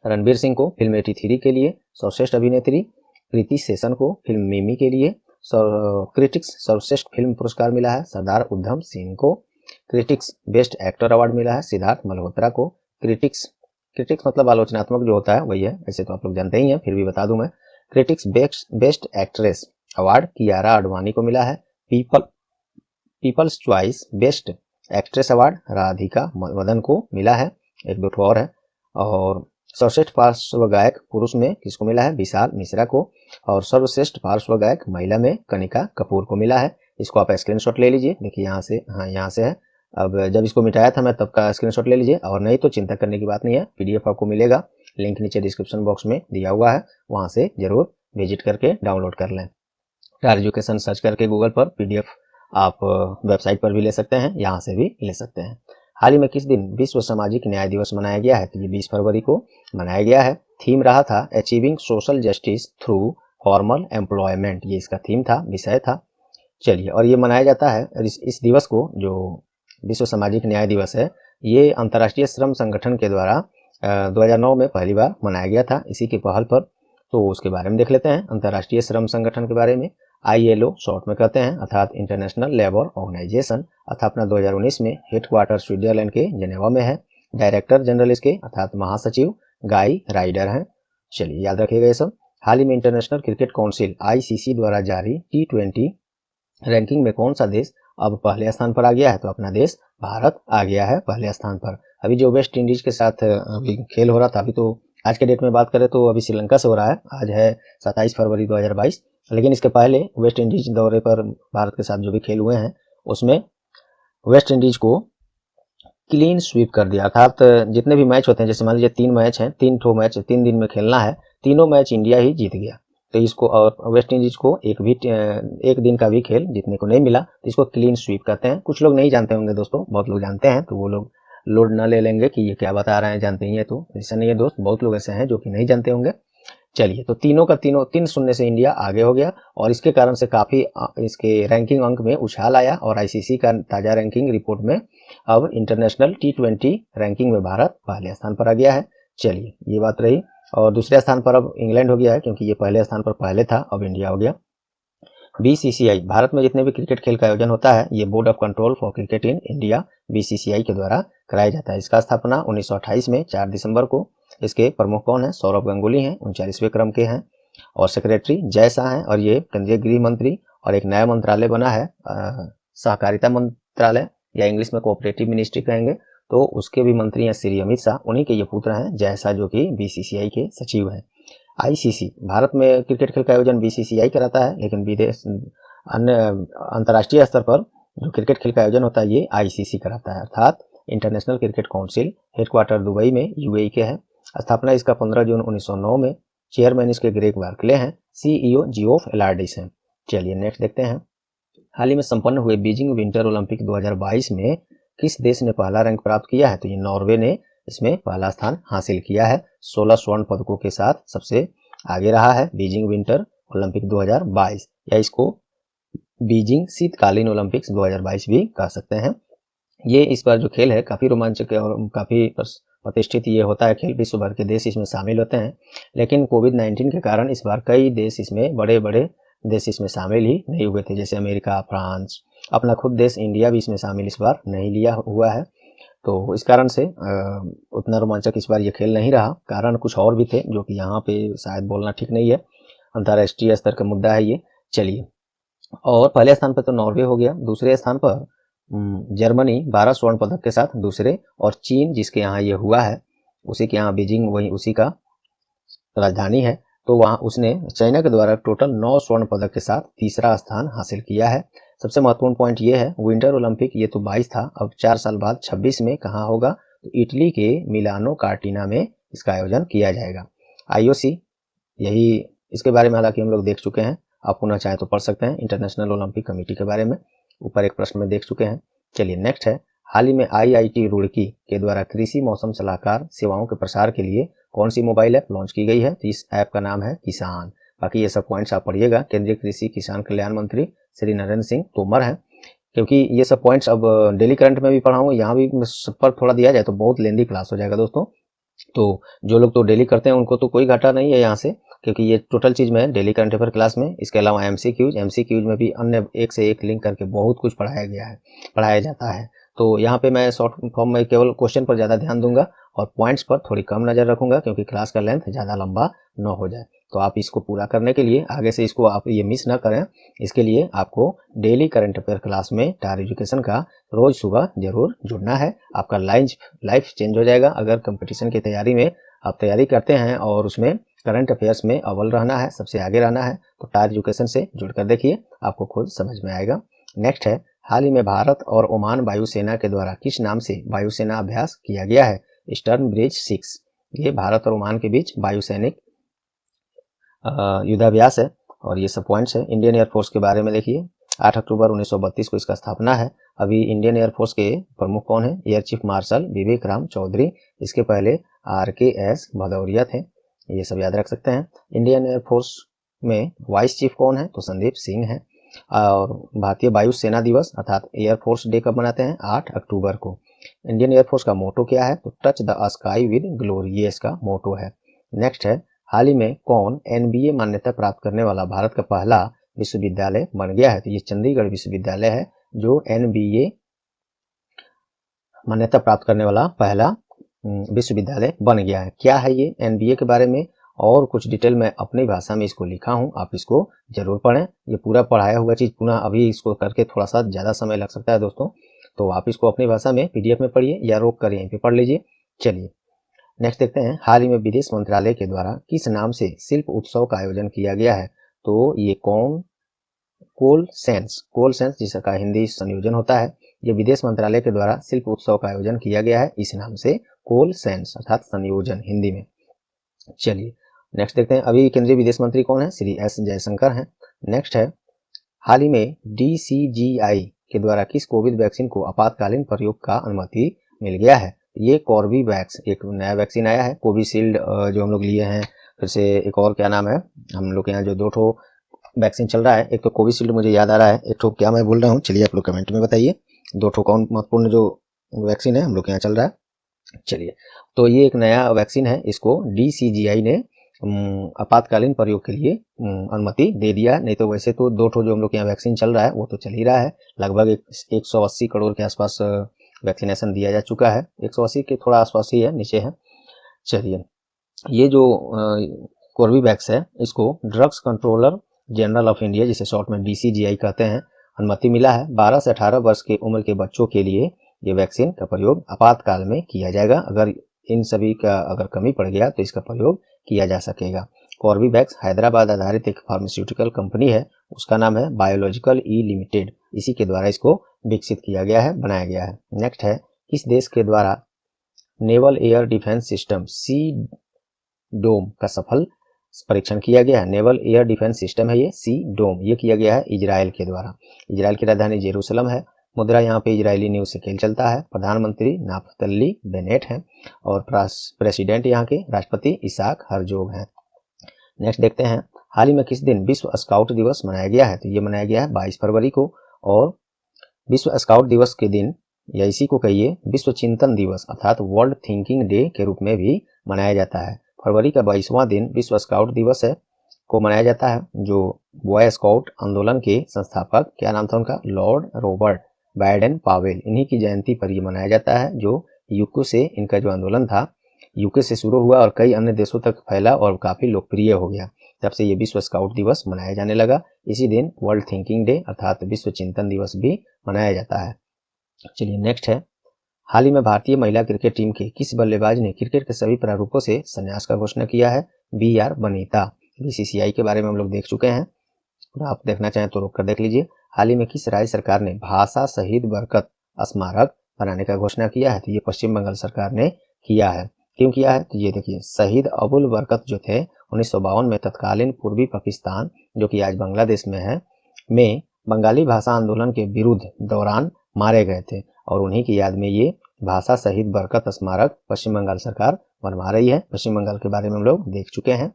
रणबीर सिंह को फिल्म 83 के लिए। सर्वश्रेष्ठ अभिनेत्री कृति सेशन को फिल्म मिमी के लिए। क्रिटिक्स सर्वश्रेष्ठ फिल्म पुरस्कार मिला है सरदार उधम सिंह को। क्रिटिक्स बेस्ट एक्टर अवार्ड मिला है सिद्धार्थ मल्होत्रा को। क्रिटिक्स मतलब आलोचनात्मक जो होता है वही है, ऐसे तो आप लोग जानते ही हैं, फिर भी बता दूं मैं। Critics best actress award Kiara Advani को मिला है। People's choice best actress award Radhika Madan को मिला है, एक दो और है। और सर्वश्रेष्ठ पार्श्व गायक पुरुष में किसको मिला है, विशाल मिश्रा को। और सर्वश्रेष्ठ पार्श्व गायक महिला में कनिका कपूर को मिला है। इसको आप स्क्रीनशॉट ले लीजिए, देखिए यहाँ से, हाँ यहाँ से है। अब जब इसको मिटाया था मैं तब का स्क्रीनशॉट ले लीजिए, और नहीं तो चिंता करने की बात नहीं है, पीडीएफ आपको मिलेगा, लिंक नीचे डिस्क्रिप्शन बॉक्स में दिया हुआ है, वहां से जरूर विजिट करके डाउनलोड कर लें। स्टार एजुकेशन सर्च करके गूगल पर पीडीएफ आप वेबसाइट पर भी ले सकते हैं, यहाँ से भी ले सकते हैं। हाल ही में किस दिन विश्व सामाजिक न्याय दिवस मनाया गया है, तो ये 20 फरवरी को मनाया गया है। थीम रहा था achieving social justice through formal employment, ये इसका थीम था, विषय था। चलिए, और ये मनाया जाता है, इस दिवस को, जो विश्व सामाजिक न्याय दिवस है, ये अंतर्राष्ट्रीय श्रम संगठन के द्वारा 2009 में पहली बार मनाया गया था, इसी की पहल पर। तो उसके बारे में देख लेते हैं, अंतर्राष्ट्रीय श्रम संगठन के बारे में। ILO शॉर्ट में कहते हैं, अर्थात इंटरनेशनल लेबर ऑर्गेनाइजेशन, स्थापना 2019 में, हेडक्वार्टर स्विट्जरलैंड के जेनेवा में है। डायरेक्टर जनरल इसके अर्थात महासचिव गाई राइडर हैं। चलिए याद रखिएगा ये सब। हाल ही में इंटरनेशनल क्रिकेट काउंसिल ICC द्वारा जारी T20 रैंकिंग में कौन सा देश अब पहले स्थान पर आ गया है, तो अपना देश भारत आ गया है पहले स्थान पर। अभी जो वेस्ट इंडीज के साथ अभी खेल हो रहा था, अभी तो आज के डेट में बात करें तो अभी श्रीलंका से हो रहा है, आज है 27 फरवरी 2022, लेकिन इसके पहले वेस्ट इंडीज दौरे पर भारत के साथ जो भी खेल हुए हैं उसमें वेस्ट इंडीज को क्लीन स्वीप कर दिया, अर्थात जितने भी मैच होते हैं, जैसे मान लीजिए 3 मैच हैं, 3 ठो मैच 3 दिन में खेलना है, तीनों मैच इंडिया ही जीत गया। तो इसको, और वेस्ट इंडीज को एक दिन का भी खेल जीतने को नहीं मिला, तो इसको क्लीन स्वीप कहते हैं। कुछ लोग नहीं जानते होंगे दोस्तों, बहुत लोग जानते हैं, तो वो लोग लोड न ले लेंगे कि ये क्या बता रहे हैं, जानते ही है, तो ऐसा नहीं है दोस्त, बहुत लोग ऐसे हैं जो कि नहीं जानते होंगे। चलिए, तो तीनों का तीनों 3-0 से इंडिया आगे हो गया, और इसके कारण से काफी इसके रैंकिंग अंक में उछाल आया, और ICC का ताजा रैंकिंग रिपोर्ट में अब इंटरनेशनल T20 रैंकिंग में भारत पहले स्थान पर आ गया है। चलिए, ये बात रही। और दूसरे स्थान पर अब इंग्लैंड हो गया है, क्योंकि ये पहले स्थान पर पहले था, अब इंडिया हो गया। BCCI, भारत में जितने भी क्रिकेट खेल का आयोजन होता है, ये board of control for cricket in India BCCI के द्वारा कराया जाता है। इसका स्थापना 1928 में 4 दिसंबर को। इसके प्रमुख कौन है, सौरभ गांगुली हैं, 39वें क्रम के हैं, और सेक्रेटरी जय शाह हैं, और ये केंद्रीय गृह मंत्री। और एक नया मंत्रालय बना है, सहकारिता मंत्रालय, या इंग्लिश में कोऑपरेटिव मिनिस्ट्री कहेंगे, तो उसके भी मंत्री हैं श्री अमित शाह, उन्हीं के ये पुत्र हैं जय शाह, जो कि BCCI के सचिव हैं। ICC, भारत में क्रिकेट खेल का आयोजन BCCI कराता है, लेकिन विदेश अन्य अंतर्राष्ट्रीय स्तर पर जो क्रिकेट खेल का आयोजन होता है ये ICC कराता है, अर्थात international cricket council. Headquarter Dubai में UAE के है। स्थापना इसका 15 जून 1909 में। चेयरमैन इसके ग्रेग बार्कले हैं। CEO जियोफ एलार्डिस हैं। चलिए नेक्स्ट देखते हैं। हाल ही में संपन्न हुए बीजिंग विंटर ओलंपिक 2022 में किस देश ने पहला रैंक प्राप्त किया है, तो ये नॉर्वे ने इसमें पहला स्थान हासिल किया है। 16 स्वर्ण पदकों के साथ सबसे आगे रहा है बीजिंग विंटर ओलंपिक 2022, या इसको बीजिंग शीतकालीन ओलंपिक्स 2022 भी कह सकते हैं। ये इस बार जो खेल है काफी रोमांचक है, और काफी प्रतिष्ठित ये होता है खेल, विश्व भर के देश इसमें शामिल होते हैं। लेकिन कोविड-19 के कारण इस बार कई देश इसमें, बड़े बड़े देश इसमें शामिल ही नहीं हुए थे, जैसे अमेरिका, फ्रांस, अपना खुद देश इंडिया भी इसमें शामिल इस बार नहीं लिया हुआ है। तो इस कारण से उतना रोमांचक इस बार ये खेल नहीं रहा। कारण कुछ और भी थे, जो कि यहाँ पे शायद बोलना ठीक नहीं है, अंतर्राष्ट्रीय स्तर का मुद्दा है ये। चलिए, और पहले स्थान पर तो नॉर्वे हो गया, दूसरे स्थान पर जर्मनी 12 स्वर्ण पदक के साथ दूसरे, और चीन जिसके यहाँ ये हुआ है, उसी के यहाँ बीजिंग वही उसी का राजधानी है, तो वहाँ उसने चाइना के द्वारा टोटल 9 स्वर्ण पदक के साथ तीसरा स्थान हासिल किया है। सबसे महत्वपूर्ण पॉइंट ये है, विंटर ओलंपिक ये तो 22 था, अब 4 साल बाद 26 में कहाँ होगा, तो इटली के मिलानो कार्टिना में इसका आयोजन किया जाएगा। IOC, यही इसके बारे में हालांकि हम लोग देख चुके हैं, आप पुनः चाहें तो पढ़ सकते हैं, इंटरनेशनल ओलंपिक कमेटी के बारे में ऊपर एक प्रश्न में देख चुके हैं। चलिए नेक्स्ट है, हाल ही में IIT रुड़की के द्वारा कृषि मौसम सलाहकार सेवाओं के प्रसार के लिए कौन सी मोबाइल ऐप लॉन्च की गई है, तो इस ऐप का नाम है किसान। बाकी ये सब पॉइंट्स आप पढ़िएगा, केंद्रीय कृषि किसान कल्याण मंत्री श्री नरेंद्र सिंह तोमर हैं। क्योंकि ये सब पॉइंट्स अब डेली करंट में भी पढ़ाऊंगा, यहाँ भी सब पर थोड़ा दिया जाए तो बहुत लेंदी क्लास हो जाएगा दोस्तों। तो जो लोग तो डेली करते हैं उनको तो कोई घाटा नहीं है यहाँ से, क्योंकि ये टोटल चीज में डेली करंट अफेयर क्लास में। इसके अलावा MCQs में भी अन्य एक से एक लिंक करके बहुत कुछ पढ़ाया जाता है। तो यहाँ पे मैं शॉर्ट फॉर्म में केवल क्वेश्चन पर ज़्यादा ध्यान दूंगा, और पॉइंट्स पर थोड़ी कम नज़र रखूंगा, क्योंकि क्लास का लेंथ ज़्यादा लंबा न हो जाए। तो आप इसको पूरा करने के लिए आगे से इसको आप ये मिस ना करें, इसके लिए आपको डेली करंट अफेयर क्लास में टार एजुकेशन का रोज सुबह जरूर जुड़ना है। आपका लाइफ चेंज हो जाएगा। अगर कंपटीशन की तैयारी में आप तैयारी करते हैं और उसमें करंट अफेयर्स में अव्वल रहना है, सबसे आगे रहना है, तो टार एजुकेशन से जुड़कर देखिए, आपको खुद समझ में आएगा। नेक्स्ट है, हाल ही में भारत और ओमान वायुसेना के द्वारा किस नाम से वायुसेना अभ्यास किया गया है? Eastern bridge 6। ये भारत और ओमान के बीच वायुसैनिक युद्धाभ्यास है और ये सब पॉइंट्स है। इंडियन एयरफोर्स के बारे में देखिए, 8 अक्टूबर 1932 को इसका स्थापना है। अभी इंडियन एयरफोर्स के प्रमुख कौन है? एयर चीफ मार्शल विवेक राम चौधरी। इसके पहले RKS भदौरिया थे, ये सब याद रख सकते हैं। इंडियन एयरफोर्स में वाइस चीफ कौन है? तो संदीप सिंह है। और भारतीय वायुसेना दिवस अर्थात एयरफोर्स डे कब मनाते हैं? 8 अक्टूबर को। इंडियन एयरफोर्स का मोटो क्या है? तो touch the sky with glory, ये इसका मोटो है। नेक्स्ट है, हाल ही में कौन NBA मान्यता प्राप्त करने वाला भारत का पहला विश्वविद्यालय बन गया है? तो ये चंडीगढ़ विश्वविद्यालय है जो NBA मान्यता प्राप्त करने वाला पहला विश्वविद्यालय बन गया है। क्या है ये NBA के बारे में और कुछ डिटेल में अपनी भाषा में इसको लिखा हूँ, आप इसको जरूर पढ़ें। ये पूरा पढ़ाया हुआ चीज पुनः अभी इसको करके थोड़ा सा ज्यादा समय लग सकता है दोस्तों, तो आप इसको अपनी भाषा में PDF में पढ़िए या रोक कर यहीं पे पढ़ लीजिए। चलिए नेक्स्ट देखते हैं, हाल ही में विदेश मंत्रालय के द्वारा किस नाम से शिल्प उत्सव का आयोजन किया गया है? तो ये कोल सेंस जिसका हिंदी संयोजन होता है, ये विदेश मंत्रालय के द्वारा शिल्प उत्सव का आयोजन किया गया है इस नाम से, कोल सेंस अर्थात संयोजन हिंदी में। चलिए नेक्स्ट देखते हैं, अभी केंद्रीय विदेश मंत्री कौन है? श्री S जयशंकर हैं। नेक्स्ट है, हाल ही में DCGI के द्वारा किस कोविड वैक्सीन को आपातकालीन प्रयोग का अनुमति मिल गया है? ये कॉर्बीवैक्स, एक नया वैक्सीन आया है। कोविशील्ड जो हम लोग लिए हैं, फिर से एक और क्या नाम है, हम लोग के यहाँ जो 2 ठो वैक्सीन चल रहा है, एक तो कोविशील्ड मुझे याद आ रहा है, एक ठो क्या मैं बोल रहा हूँ, चलिए आप लोग कमेंट में बताइए। 2 ठो कौन महत्वपूर्ण जो वैक्सीन है हम लोग के यहाँ चल रहा है। चलिए, तो ये एक नया वैक्सीन है, इसको DCGI ने आपातकालीन प्रयोग के लिए अनुमति दे दिया। नहीं तो वैसे तो 2 ठो जो हम लोग यहाँ वैक्सीन चल रहा है वो तो चल ही रहा है, लगभग 180 करोड़ के आसपास वैक्सीनेशन दिया जा चुका है। 180 के थोड़ा आसपास ही है, नीचे है। चलिए, ये जो कोर्बेवैक्स है, इसको drugs controller general of India, जिसे शॉर्ट में DCGI कहते हैं, अनुमति मिला है। 12 से 18 वर्ष की उम्र के बच्चों के लिए ये वैक्सीन का प्रयोग आपातकाल में किया जाएगा। अगर इन सभी का अगर कमी पड़ गया तो इसका प्रयोग किया जा सकेगा। कॉर्बेवैक्स हैदराबाद आधारित एक फार्मास्यूटिकल कंपनी है, उसका नाम है बायोलॉजिकल ई लिमिटेड, इसी के द्वारा इसको विकसित किया गया है, बनाया गया है। नेक्स्ट है, किस देश के द्वारा नेवल एयर डिफेंस सिस्टम सी डोम का सफल परीक्षण किया गया है? नेवल एयर डिफेंस सिस्टम है ये सी डोम, ये किया गया है इजराइल के द्वारा। इजराइल की राजधानी जेरूसलम है। मुद्रा यहाँ पे इजरायली न्यूज शेकेल चलता है। प्रधानमंत्री नाफ्तली बेनेट हैं और प्रेसिडेंट यहाँ के राष्ट्रपति इसाक हरजोग हैं। नेक्स्ट देखते हैं, हाल ही में किस दिन विश्व स्काउट दिवस मनाया गया है? तो ये मनाया गया है 22 फरवरी को, और विश्व स्काउट दिवस के दिन या इसी को कहिए विश्व चिंतन दिवस अर्थात वर्ल्ड थिंकिंग डे के रूप में भी मनाया जाता है। फरवरी का 22वां दिन विश्व स्काउट दिवस है को मनाया जाता है। जो बॉय स्काउट आंदोलन के संस्थापक, क्या नाम था उनका? लॉर्ड रॉबर्ट बैडेन पावेल, इन्हीं की जयंती पर ये मनाया जाता है। जो यूके से इनका जो आंदोलन था, यूके से शुरू हुआ और कई अन्य देशों तक फैला और काफी लोकप्रिय हो गया। तब से ये विश्व स्काउट दिवस मनाया जाने लगा। इसी दिन वर्ल्ड थिंकिंग डे अर्थात विश्व चिंतन दिवस भी मनाया जाता है। चलिए नेक्स्ट है, हाल ही में भारतीय महिला क्रिकेट टीम के किस बल्लेबाज ने क्रिकेट के सभी प्रारूपों से संन्यास का घोषणा किया है? BR बनीता। BCCI के बारे में हम लोग देख चुके हैं, आप देखना चाहें तो रोक कर देख लीजिए। हाल ही में किस राज्य सरकार ने भाषा शहीद बरकत स्मारक बनाने का घोषणा किया है? तो ये पश्चिम बंगाल सरकार ने किया है। क्यों किया है? तो ये देखिए, शहीद अबुल बरकत जो थे 1952 में तत्कालीन पूर्वी पाकिस्तान जो कि आज बांग्लादेश में है, में बंगाली भाषा आंदोलन के विरुद्ध दौरान मारे गए थे और उन्हीं की याद में ये भाषा शहीद बरकत स्मारक पश्चिम बंगाल सरकार बनवा रही है। पश्चिम बंगाल के बारे में हम लोग देख चुके हैं।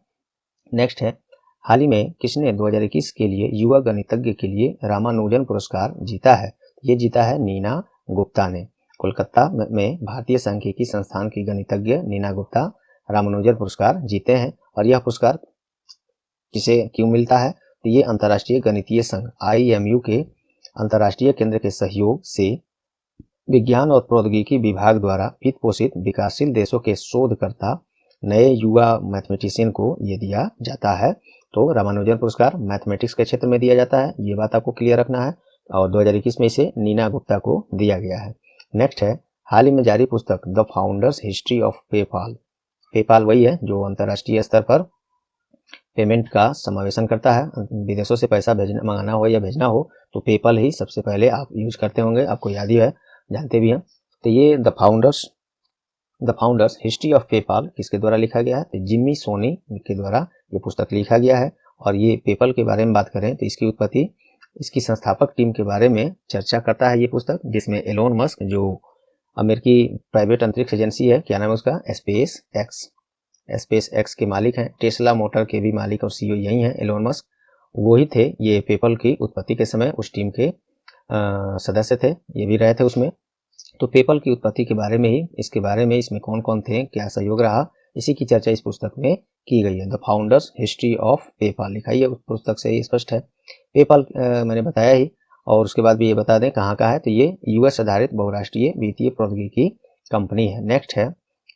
नेक्स्ट है, हाल ही में किसने 2021 के लिए युवा गणितज्ञ के लिए रामानुजन पुरस्कार जीता है? ये जीता है नीना गुप्ता ने। कोलकाता में भारतीय सांख्यिकी संस्थान की गणितज्ञ नीना गुप्ता रामानुजन पुरस्कार जीते हैं। और यह पुरस्कार किसे क्यों मिलता है? तो ये अंतर्राष्ट्रीय गणितीय संघ IMU के अंतर्राष्ट्रीय केंद्र के सहयोग से विज्ञान और प्रौद्योगिकी विभाग द्वारा वित्त पोषित विकासशील देशों के शोधकर्ता नए युवा मैथमेटिशियन को ये दिया जाता है। तो रामानुजन पुरस्कार मैथमेटिक्स के क्षेत्र में दिया जाता है, ये बात आपको क्लियर रखना है। और 2021 में इसे नीना गुप्ता को दिया गया है। नेक्स्ट है, हाल ही में जारी पुस्तक the founders history of PayPal. PayPal वही है जो अंतर्राष्ट्रीय स्तर पर पेमेंट का समावेशन करता है। विदेशों से पैसा मंगाना हो या भेजना हो तो पेपल ही सबसे पहले आप यूज करते होंगे, आपको याद ही है, जानते भी हैं। तो ये the founders history of PayPal किसके द्वारा लिखा गया है? तो जिम्मी सोनी के द्वारा ये पुस्तक लिखा गया है। और ये पेपल के बारे में बात करें तो इसकी उत्पत्ति, इसकी संस्थापक टीम के बारे में चर्चा करता है ये पुस्तक, जिसमें एलोन मस्क जो अमेरिकी प्राइवेट अंतरिक्ष एजेंसी है, क्या नाम है उसका, स्पेस एक्स के मालिक हैं, टेस्ला मोटर के भी मालिक और सीईओ यही हैं एलोन मस्क, वो ही थे ये पेपल की उत्पत्ति के समय उस टीम के सदस्य थे, ये भी रहे थे उसमें। तो पेपल की उत्पत्ति के बारे में ही, इसके बारे में इसमें कौन कौन थे, क्या सहयोग रहा, इसी की चर्चा इस पुस्तक में की गई है। The founders history of PayPal लिखा है, उस पुस्तक से ही स्पष्ट है। पेपाल मैंने बताया ही, और उसके बाद भी ये बता दें कहाँ का है, तो ये यूएस आधारित बहुराष्ट्रीय वित्तीय प्रौद्योगिकी कंपनी है। नेक्स्ट है,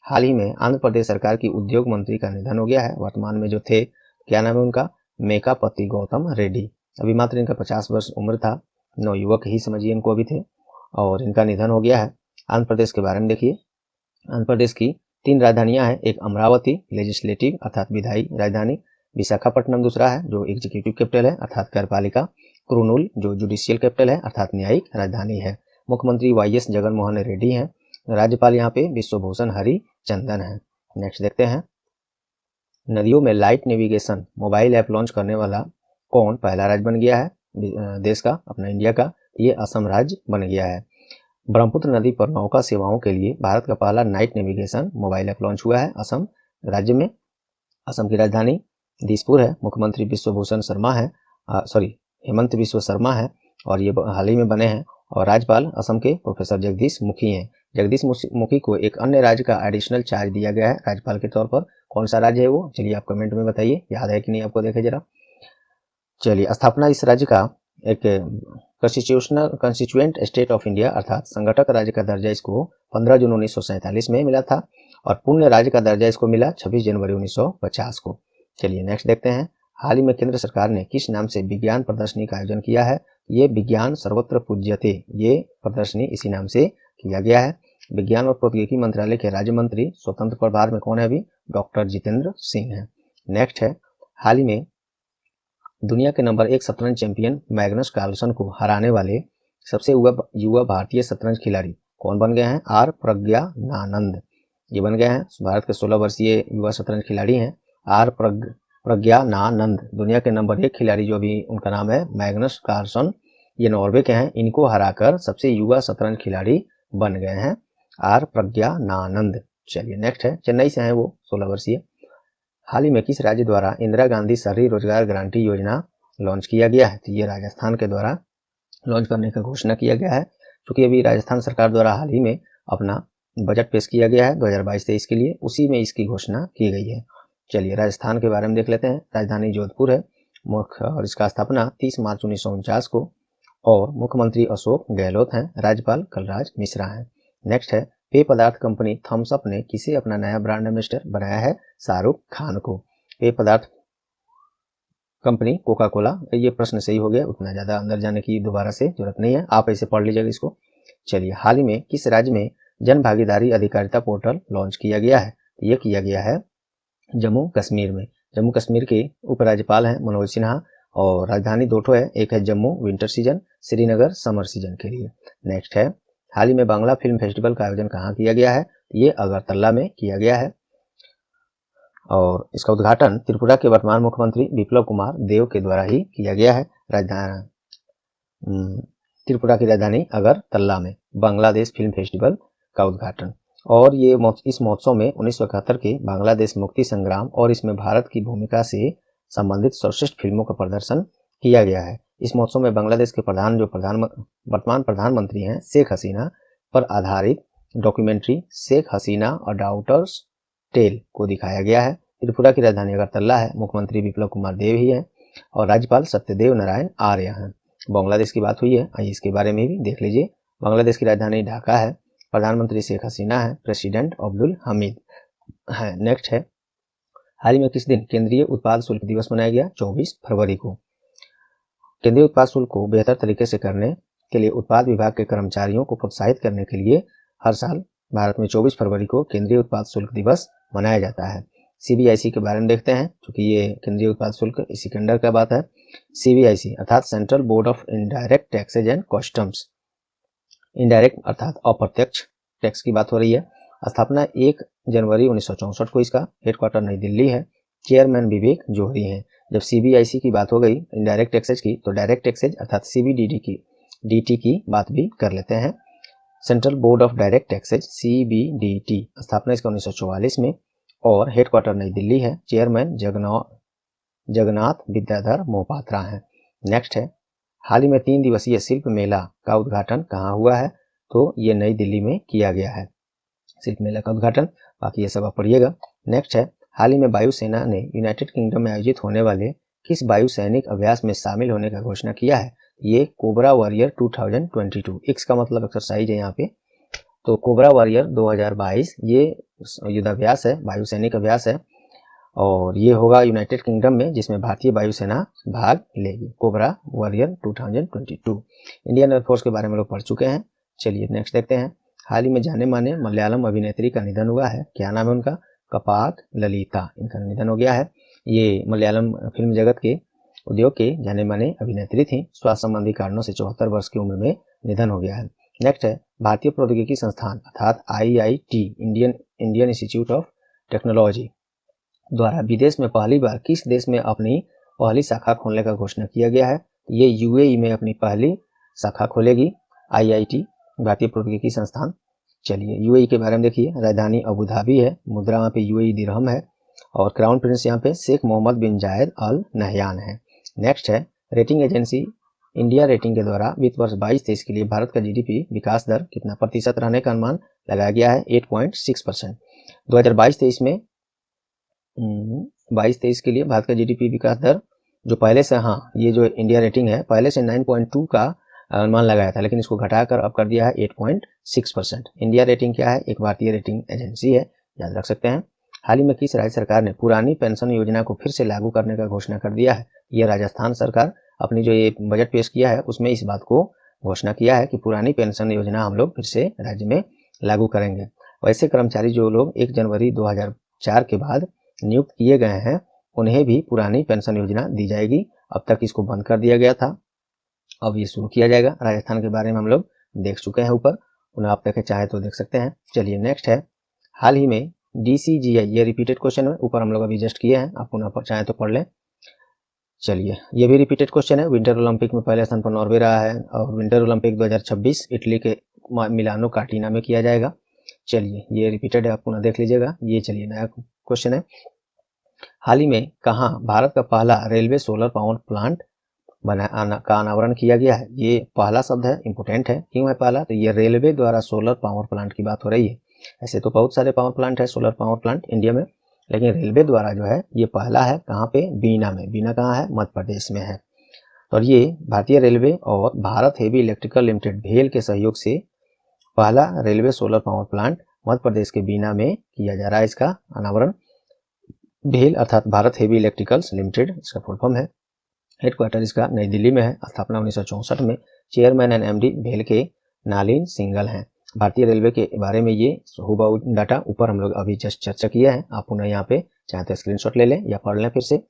हाल ही में आंध्र प्रदेश सरकार की उद्योग मंत्री का निधन हो गया है। वर्तमान में जो थे, क्या नाम है उनका, मेकापति गौतम रेड्डी। अभी मात्र इनका 50 वर्ष उम्र था, नवयुवक ही समझिए इनको अभी थे, और इनका निधन हो गया है। आंध्र प्रदेश के बारे में देखिए, आंध्र प्रदेश की 3 राजधानियां हैं, एक अमरावती लेजिस्लेटिव अर्थात विधायी राजधानी, विशाखापट्टनम दूसरा है जो एग्जीक्यूटिव कैपिटल है अर्थात कार्यपालिका, कुरुनूल जो जुडिशियल कैपिटल है अर्थात न्यायिक राजधानी है। मुख्यमंत्री वाईएस जगनमोहन रेड्डी हैं, राज्यपाल यहाँ पे विश्वभूषण हरिचंदन है। नेक्स्ट देखते हैं, नदियों में light navigation mobile app launch करने वाला कौन पहला राज्य बन गया है देश का, अपना इंडिया का? ये असम राज्य बन गया है। ब्रह्मपुत्र नदी पर नौका सेवाओं के लिए भारत का पहला night navigation mobile app launch हुआ है असम राज्य में। असम की राजधानी दिसपुर है। मुख्यमंत्री विश्वभूषण शर्मा है, हेमंत बिस्वा शर्मा है, और ये हाल ही में बने हैं। और राज्यपाल असम के प्रोफेसर जगदीश मुखी हैं। जगदीश मुखी को एक अन्य राज्य का एडिशनल चार्ज दिया गया है राज्यपाल के तौर पर। कौन सा राज्य है वो, चलिए आप कमेंट में बताइए, याद है कि नहीं आपको, देखे जरा। चलिए, स्थापना इस राज्य का एक कंस्टिट्यूएंट स्टेट ऑफ इंडिया अर्थात संगठक राज्य का दर्जा इसको 15 जून 1947 में मिला था, और पूर्ण राज्य का दर्जा इसको मिला 26 जनवरी 1950 को। चलिए नेक्स्ट देखते हैं, हाल ही में केंद्र सरकार ने किस नाम से विज्ञान प्रदर्शनी का आयोजन किया है? ये विज्ञान सर्वत्र पूज्यते, ये प्रदर्शनी इसी नाम से किया गया है। विज्ञान और प्रौद्योगिकी मंत्रालय के राज्य मंत्री स्वतंत्र प्रभार में कौन है अभी? डॉक्टर जितेंद्र सिंह है। नेक्स्ट है, हाल ही में दुनिया के नंबर 1 शतरंज चैंपियन मैग्नस कार्लसन को हराने वाले सबसे युवा भारतीय शतरंज खिलाड़ी कौन बन गए हैं? आर प्रज्ञानानंद, ये बन गए हैं। भारत के 16 वर्षीय युवा शतरंज खिलाड़ी हैं आर प्रज्ञानानंद। दुनिया के नंबर 1 खिलाड़ी जो भी उनका नाम है मैग्नस कार्लसन, ये नॉर्वे के हैं, इनको हराकर सबसे युवा शतरंज खिलाड़ी बन गए हैं आर प्रज्ञानानंद। चलिए नेक्स्ट है, चेन्नई से हैं वो, 16 वर्षीय। हाल ही में किस राज्य द्वारा इंदिरा गांधी शहरी रोजगार गारंटी योजना लॉन्च किया गया है? तो ये राजस्थान के द्वारा लॉन्च करने का घोषणा किया गया है, क्योंकि अभी राजस्थान सरकार द्वारा हाल ही में अपना बजट पेश किया गया है 2022-23 के लिए, उसी में इसकी घोषणा की गई है। चलिए राजस्थान के बारे में देख लेते हैं। राजधानी जोधपुर है मुख्य, और इसका स्थापना 30 मार्च 1949 को, और मुख्यमंत्री अशोक गहलोत हैं, राज्यपाल कलराज मिश्रा हैं। नेक्स्ट है, पेय पदार्थ कंपनी थम्स अप ने किसे अपना नया ब्रांड एम्बेसडर बनाया है? शाहरुख खान को। पेय पदार्थ कंपनी कोका कोला, ये प्रश्न सही हो गया, उतना ज्यादा अंदर जाने की दोबारा से जरूरत नहीं है, आप ऐसे पढ़ लीजिएगा इसको। चलिए, हाल ही में किस राज्य में जन भागीदारी अधिकारिता पोर्टल लॉन्च किया गया है? ये किया गया है जम्मू कश्मीर में। जम्मू कश्मीर के उपराज्यपाल हैं मनोज सिन्हा, और राजधानी दो ठो है, एक है Jammu winter season, Srinagar summer season के लिए। नेक्स्ट है, हाल ही में बांग्ला फिल्म फेस्टिवल का आयोजन कहाँ किया गया है? ये अगरतला में किया गया है, और इसका उद्घाटन त्रिपुरा के वर्तमान मुख्यमंत्री बिप्लब कुमार देव के द्वारा ही किया गया है। त्रिपुरा की राजधानी अगरतला में बांग्लादेश फिल्म फेस्टिवल का उद्घाटन। और ये इस महोत्सव में 1971 के बांग्लादेश मुक्ति संग्राम और इसमें भारत की भूमिका से संबंधित सर्वश्रेष्ठ फिल्मों का प्रदर्शन किया गया है। इस महोत्सव में बांग्लादेश के वर्तमान प्रधानमंत्री हैं शेख हसीना पर आधारित डॉक्यूमेंट्री शेख हसीना और डॉटर्स टेल को दिखाया गया है। त्रिपुरा की राजधानी अगरतला है, मुख्यमंत्री बिप्लब कुमार देव ही हैं, और राज्यपाल सत्यदेव नारायण आर्य हैं। बांग्लादेश की बात हुई है, आइए इसके बारे में भी देख लीजिए। बांग्लादेश की राजधानी ढाका है, प्रधानमंत्री शेख हसीना है, प्रेसिडेंट अब्दुल हमीद है। नेक्स्ट है, हाल ही में किस दिन केंद्रीय उत्पाद शुल्क दिवस मनाया गया? 24 फरवरी को। केंद्रीय उत्पाद शुल्क को बेहतर तरीके से करने के लिए उत्पाद विभाग के कर्मचारियों को प्रोत्साहित करने के लिए हर साल भारत में 24 फरवरी को केंद्रीय उत्पाद शुल्क दिवस मनाया जाता है। सीबीआईसी के बारे में देखते हैं, क्योंकि ये केंद्रीय उत्पाद शुल्क इसी के अंडर का बात है। सीबीआईसी अर्थात central board of indirect taxes and customs, indirect अर्थात अप्रत्यक्ष टैक्स की बात हो रही है। स्थापना 1 जनवरी 1964 को, इसका हेडक्वार्टर नई दिल्ली है। चेयरमैन विवेक जोहरी हैं। जब सीबीआईसी की बात हो गई इनडायरेक्ट टैक्सेज की, तो डायरेक्ट टैक्सेज अर्थात सीबीडीटी की बात भी कर लेते हैं। Central board of direct taxes CBDT, स्थापना इसका 1944 में और हेडक्वार्टर नई दिल्ली है। चेयरमैन जगन्नाथ विद्याधर मोहपात्रा हैं। नेक्स्ट है, हाल ही में 3 दिवसीय शिल्प मेला का उद्घाटन कहाँ हुआ है? तो ये नई दिल्ली में किया गया है शिल्प मेला का उद्घाटन। बाकी ये सब आप पढ़िएगा। नेक्स्ट है, हाल ही में वायुसेना ने यूनाइटेड किंगडम में आयोजित होने वाले किस वायु सैनिक अभ्यास में शामिल होने का घोषणा किया है? ये कोबरा वॉरियर 2022, एक्स का मतलब एक्सरसाइज है यहाँ पे। तो कोबरा वॉरियर 2022 ये युद्धाभ्यास है, वायु सैनिक अभ्यास है और ये होगा यूनाइटेड किंगडम में, जिसमें भारतीय वायुसेना भाग लेगी। Cobra warrior 2022। इंडियन एयरफोर्स के बारे में लोग पढ़ चुके हैं। चलिए नेक्स्ट देखते हैं। हाल ही में जाने माने मलयालम अभिनेत्री का निधन हुआ है। क्या नाम है उनका? कपाक ललिता, इनका निधन हो गया है। ये मलयालम फिल्म जगत के उद्योग के जाने माने अभिनेत्री थी। स्वास्थ्य संबंधी कारणों से 74 वर्ष की उम्र में निधन हो गया है। नेक्स्ट है, भारतीय प्रौद्योगिकी संस्थान अर्थात IIT, Indian institute of technology द्वारा विदेश में पहली बार किस देश में अपनी पहली शाखा खोलने का घोषणा किया गया है? ये यूएई में अपनी पहली शाखा खोलेगी IIT, भारतीय प्रौद्योगिकी संस्थान। चलिए यूएई के बारे में देखिए। राजधानी अबू धाबी है, मुद्रा वहाँ पे यूएई दिरहम है और क्राउन प्रिंस यहाँ पे शेख मोहम्मद बिन जायद अल नहयान है। नेक्स्ट है, रेटिंग एजेंसी इंडिया रेटिंग के द्वारा वित्त वर्ष 22-23 के लिए भारत का जीडीपी विकास दर कितना प्रतिशत रहने का अनुमान लगाया गया है? 8.6%। 2022-23 में 22-23 के लिए भारत का जीडीपी विकास दर जो पहले से, हाँ ये जो इंडिया रेटिंग है पहले से 9.2 का अनुमान लगाया था, लेकिन इसको घटाकर अब कर दिया है 8.6%। इंडिया रेटिंग क्या है? एक भारतीय रेटिंग एजेंसी है, याद रख सकते हैं। हाल ही में किस राज्य सरकार ने पुरानी पेंशन योजना को फिर से लागू करने का घोषणा कर दिया है? ये राजस्थान सरकार अपनी जो ये बजट पेश किया है उसमें इस बात को घोषणा किया है कि पुरानी पेंशन योजना हम लोग फिर से राज्य में लागू करेंगे। वैसे कर्मचारी जो लोग 1 जनवरी 2004 के बाद नियुक्त किए गए हैं उन्हें भी पुरानी पेंशन योजना दी जाएगी। अब तक इसको बंद कर दिया गया था, अब ये शुरू किया जाएगा। राजस्थान के बारे में हम लोग देख चुके हैं ऊपर, उन्हें आप देखें चाहे तो देख सकते हैं। चलिए नेक्स्ट है, हाल ही में DCGI, ये रिपीटेड क्वेश्चन है, ऊपर हम लोग अभी जस्ट किए हैं, आप उन्हें चाहे तो पढ़ लें। चलिए ये भी रिपीटेड क्वेश्चन है। विंटर ओलंपिक में पहले स्थान पर नॉर्वे रहा है और विंटर ओलंपिक 2026 इटली के मिलानो कार्टिना में किया जाएगा। चलिए ये रिपीटेड है, आप पुनः देख लीजिएगा। ये चलिए नया क्वेश्चन है, हाल ही में कहाँ भारत का पहला रेलवे सोलर पावर प्लांट का अनावरण किया गया है? ये पहला शब्द है, इंपोर्टेंट है। क्यों है पहला? तो ये रेलवे द्वारा सोलर पावर प्लांट की बात हो रही है। ऐसे तो बहुत सारे पावर प्लांट है, सोलर पावर प्लांट इंडिया में, लेकिन रेलवे द्वारा जो है ये पहला है। कहाँ पे? बीना में। बीना कहाँ है? मध्य प्रदेश में है। और ये भारतीय रेलवे और भारत हेवी इलेक्ट्रिकल लिमिटेड भेल के सहयोग से पहला railway solar power plant Madhya Pradesh के बीना में किया जा रहा है। इसका अनावरण भेल अर्थात भारत हेवी इलेक्ट्रिकल्स लिमिटेड इसका फुल फॉर्म है। हेडक्वार्टर इसका नई दिल्ली में है। स्थापना 1964 में। चेयरमैन एंड MD भेल के नालिन सिंगल हैं। भारतीय रेलवे के बारे में ये हुबहू डाटा ऊपर हम लोग अभी जस्ट चर्चा किया है, आप उन्हें यहाँ पे चाहे तो स्क्रीनशॉट ले लें या पढ़ लें फिर से।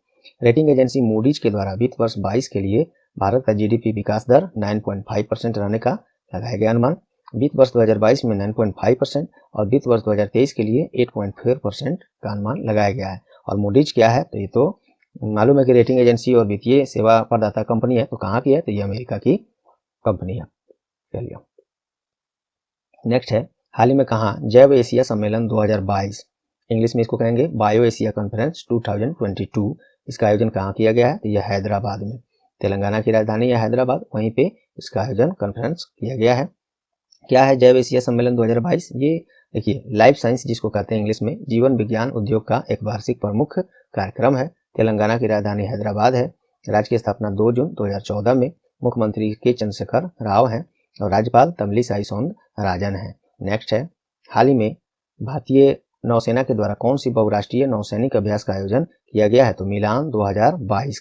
रेटिंग एजेंसी मूडीज के द्वारा वित्त वर्ष 22 के लिए भारत का जीडीपी विकास दर 9.5% रहने का लगाया गया अनुमान। वित्त वर्ष 2022 में 9.5% और वित्त वर्ष 2023 के लिए 8.4% का अनुमान लगाया गया है। और मूडीज क्या है? तो ये तो मालूम है कि रेटिंग एजेंसी और वित्तीय सेवा प्रदाता कंपनी है। तो कहाँ की है? तो ये अमेरिका की कंपनी है। चलिए नेक्स्ट है, हाल ही में कहाँ जैव एशिया सम्मेलन 2022, इंग्लिश में इसको कहेंगे बायो एशिया कॉन्फ्रेंस 2022, इसका आयोजन कहाँ किया गया है? तो यह हैदराबाद में। तेलंगाना की राजधानी है हैदराबाद, वहीं पे इसका आयोजन कॉन्फ्रेंस किया गया है। क्या है जैव एशिया सम्मेलन 2022? ये देखिए लाइफ साइंस जिसको कहते हैं इंग्लिश में, जीवन विज्ञान उद्योग का एक वार्षिक प्रमुख कार्यक्रम है। तेलंगाना की राजधानी हैदराबाद है। राज्य की स्थापना 2 जून 2014 में। मुख्यमंत्री के चंद्रशेखर राव हैं और राज्यपाल तमिलिसाई सौंदरराजन है। नेक्स्ट है, हाल ही में भारतीय नौसेना के द्वारा कौन सी बहुराष्ट्रीय नौसैनिक अभ्यास का आयोजन किया गया है? तो मिलान 2022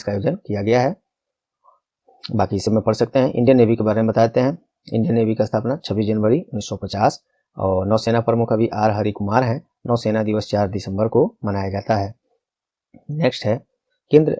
का आयोजन किया गया है। बाकी इसे में पढ़ सकते हैं। इंडियन नेवी के बारे में बताते हैं। इंडियन नेवी का स्थापना 26 जनवरी 1950 और नौसेना प्रमुख अभी आर हरि कुमार हैं। नौसेना दिवस 4 दिसंबर को मनाया जाता है। नेक्स्ट है,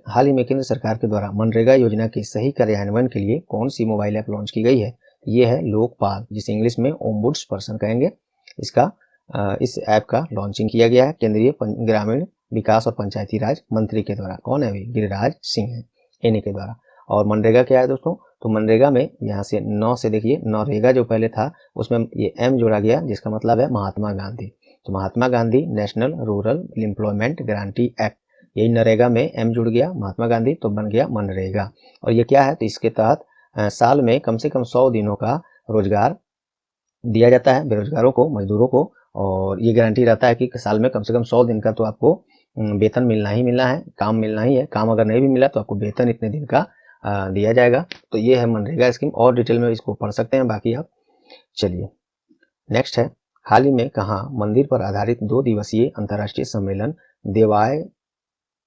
हाल ही में केंद्र सरकार के द्वारा मनरेगा योजना के सही कार्यान्वयन के लिए कौन सी मोबाइल ऐप लॉन्च की गई है? ये है लोकपाल, जिसे इंग्लिश में ओम्बुड्स पर्सन कहेंगे। इस ऐप का लॉन्चिंग किया गया है केंद्रीय ग्रामीण विकास और पंचायती राज मंत्री के द्वारा। कौन है? गिरिराज सिंह है, इन्हीं के द्वारा। और मनरेगा क्या है दोस्तों? तो मनरेगा में यहाँ से 9 से देखिए, नौरेगा जो पहले था उसमें ये एम जोड़ा गया, जिसका मतलब है महात्मा गांधी। तो Mahatma Gandhi national rural employment guarantee act, यही नरेगा में एम जुड़ गया, महात्मा गांधी, तो बन गया मनरेगा। और ये क्या है? तो इसके तहत साल में कम से कम 100 दिनों का रोजगार दिया जाता है बेरोजगारों को, मजदूरों को। और ये गारंटी रहता है कि साल में कम से कम 100 दिन का तो आपको वेतन मिलना ही मिलना है, काम मिलना ही है। काम अगर नहीं भी मिला तो आपको वेतन इतने दिन का दिया जाएगा। तो ये है मनरेगा स्कीम। और डिटेल में इसको पढ़ सकते हैं बाकी आप। चलिए नेक्स्ट है, हाल ही में कहाँ मंदिर पर आधारित 2 दिवसीय अंतर्राष्ट्रीय सम्मेलन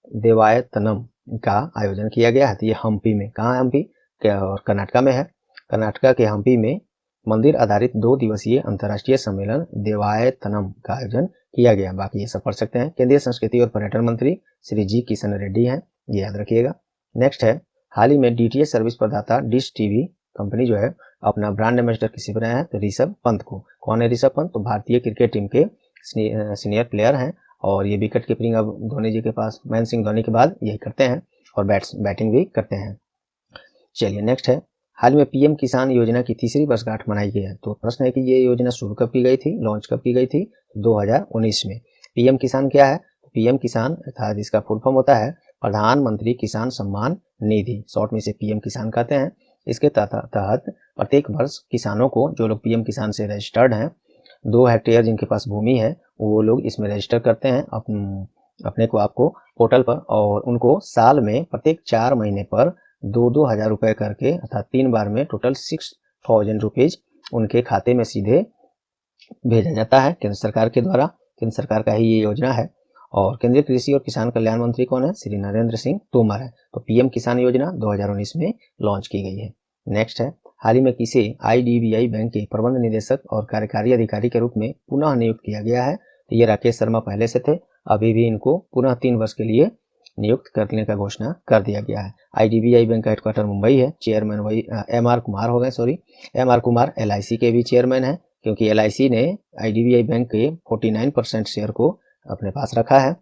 देवायतनम का आयोजन किया गया है? तो ये हम्पी में। कहाँ है? हम्पी और कर्नाटका में है। कर्नाटका के हम्पी में मंदिर आधारित 2 दिवसीय अंतर्राष्ट्रीय सम्मेलन देवायतनम का आयोजन किया गया। बाकी ये सब पढ़ सकते हैं। केंद्रीय संस्कृति और पर्यटन मंत्री श्री जी किशन रेड्डी हैं, ये याद रखिएगा। नेक्स्ट है, हाल ही में डीटीएच सर्विस प्रदाता डिश टीवी कंपनी जो है अपना ब्रांड एम्बेसडर किसी बनाया है? तो ऋषभ पंत को। कौन है ऋषभ पंत? तो भारतीय क्रिकेट टीम के सीनियर प्लेयर हैं और ये विकेट कीपिंग अब धोनी जी के पास, महेंद्र सिंह धोनी के बाद यही करते हैं और बैटिंग भी करते हैं। चलिए नेक्स्ट है, हाल में पीएम किसान योजना की 3री वर्षगांठ मनाई गई है। तो प्रश्न है कि ये योजना शुरू कब की गई थी, लॉन्च कब की गई थी? 2019 में। पीएम किसान क्या है? पीएम किसान अर्थात इसका फुल फॉर्म होता है प्रधानमंत्री किसान सम्मान निधि, शॉर्ट में से पीएम किसान कहते हैं। इसके तहत प्रत्येक वर्ष किसानों को, जो लोग पीएम किसान से रजिस्टर्ड हैं, 2 हेक्टेयर जिनके पास भूमि है, वो लोग इसमें रजिस्टर करते हैं अपने को आपको पोर्टल पर, और उनको साल में प्रत्येक 4 महीने पर 2-2 हजार रुपए करके अर्थात 3 बार में टोटल 6000 रुपीज उनके खाते में सीधे भेजा जाता है केंद्र सरकार के द्वारा। केंद्र सरकार का ही ये योजना है। और केंद्रीय कृषि और किसान कल्याण मंत्री कौन है? श्री नरेंद्र सिंह तोमर है। तो पीएम किसान योजना 2019 में लॉन्च की गई है। नेक्स्ट है, हाल ही में किसे आईडीबीआई बैंक के प्रबंध निदेशक और कार्यकारी अधिकारी के रूप में पुनः नियुक्त किया गया है? तो ये राकेश शर्मा पहले से थे, अभी भी इनको पुनः 3 वर्ष के लिए नियुक्त करने का घोषणा कर दिया गया है। आईडीबीआई बैंक का हेडक्वार्टर मुंबई है, चेयरमैन वही एमआर कुमार हो गए, एमआर कुमार एलआईसी के भी चेयरमैन है, क्योंकि एलआईसी ने आईडीबीआई बैंक के 49% शेयर को अपने पास रखा है।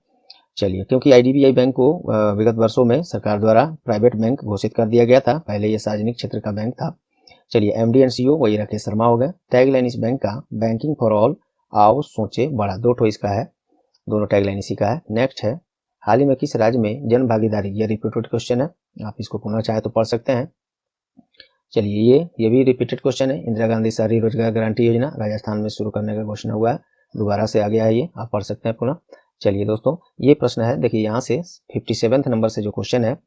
चलिए, क्योंकि आईडीबीआई बैंक को विगत वर्षों में सरकार द्वारा प्राइवेट बैंक घोषित कर दिया गया था, पहले ये सार्वजनिक क्षेत्र का बैंक था। चलिए, एमडी एंड सीईओ वही राकेश शर्मा हो गए। टैगलाइन इस बैंक का बैंकिंग फॉर ऑल, आओ सोचे बड़ा, 2 ठो इसका है, दोनों टैगलाइन इसी का है। नेक्स्ट है, हाल ही में किस राज्य में जन भागीदारी, ये रिपीटेड क्वेश्चन है, आप इसको पुनः चाहे तो पढ़ सकते हैं। चलिए, ये भी रिपीटेड क्वेश्चन है। इंदिरा गांधी शहरी रोजगार गारंटी योजना राजस्थान में शुरू करने का घोषणा हुआ है, दोबारा से आ गया है, ये आप पढ़ सकते हैं पुनः। चलिए दोस्तों, ये प्रश्न है, देखिए यहाँ से 57 नंबर से जो क्वेश्चन है,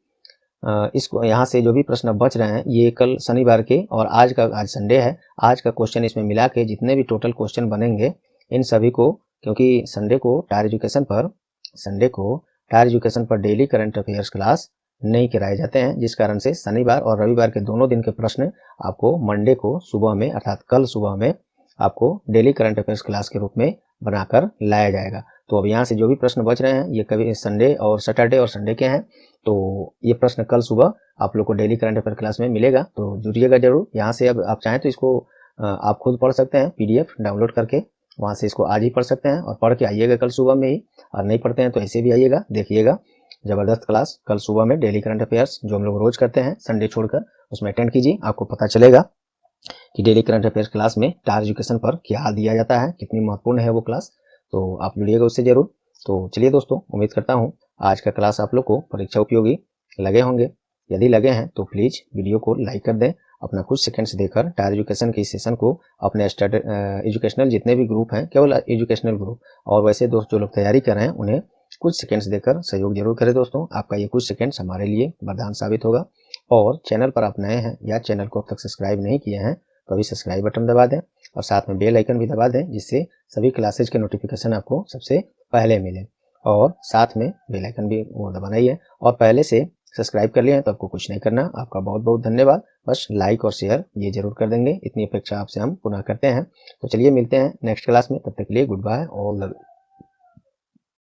इसको यहाँ से जो भी प्रश्न बच रहे हैं, ये कल शनिवार के और आज संडे है, आज का क्वेश्चन इसमें मिला के जितने भी टोटल क्वेश्चन बनेंगे, इन सभी को, क्योंकि संडे को टायर एजुकेशन पर डेली करंट अफेयर्स क्लास नहीं कराए जाते हैं, जिस कारण से शनिवार और रविवार के दोनों दिन के प्रश्न आपको मंडे को सुबह में अर्थात कल सुबह में आपको डेली करंट अफेयर्स क्लास के रूप में बनाकर लाया जाएगा। तो अब यहाँ से जो भी प्रश्न बच रहे हैं, ये कभी संडे और सैटरडे और संडे के हैं, तो ये प्रश्न कल सुबह आप लोग को डेली करंट अफेयर क्लास में मिलेगा, तो जुड़िएगा जरूर। यहाँ से अब आप चाहें तो इसको आप खुद पढ़ सकते हैं, पीडीएफ डाउनलोड करके, वहाँ से इसको आज ही पढ़ सकते हैं और पढ़ के आइएगा कल सुबह में ही, और नहीं पढ़ते हैं तो ऐसे भी आइएगा, देखिएगा जबरदस्त क्लास कल सुबह में डेली करंट अफेयर्स जो हम लोग रोज करते हैं संडे छोड़कर, उसमें अटेंड कीजिए, आपको पता चलेगा कि डेली करंट अफेयर्स क्लास में टायर एजुकेशन पर क्या दिया जाता है, कितनी महत्वपूर्ण है वो क्लास, तो आप जुड़िएगा उससे जरूर। तो चलिए दोस्तों, उम्मीद करता हूँ आज का क्लास आप लोग को परीक्षा उपयोगी लगे होंगे। यदि लगे हैं तो प्लीज वीडियो को लाइक कर दें, अपना कुछ सेकंड्स देकर टायर एजुकेशन के सेशन को अपने एजुकेशनल जितने भी ग्रुप हैं, केवल एजुकेशनल ग्रुप, और वैसे दोस्त जो लोग तैयारी कर रहे हैं उन्हें कुछ सेकंड्स देकर सहयोग जरूर करें दोस्तों। आपका ये कुछ सेकंड्स हमारे लिए वरदान साबित होगा। और चैनल पर आप नए हैं या चैनल को अब तक सब्सक्राइब नहीं किए हैं तो अभी सब्सक्राइब बटन दबा दें और साथ में बेल आइकन भी दबा दें, जिससे सभी क्लासेज के नोटिफिकेशन आपको सबसे पहले मिले। और साथ में बेल आइकन भी वो दबाना ही है, और पहले से सब्सक्राइब कर लिए हैं तो आपको कुछ नहीं करना। आपका बहुत बहुत धन्यवाद। बस लाइक और शेयर ये जरूर कर देंगे, इतनी अपेक्षा आपसे हम पुनः करते हैं। तो चलिए मिलते हैं नेक्स्ट क्लास में, तब तक के लिए गुड बाय ऑल।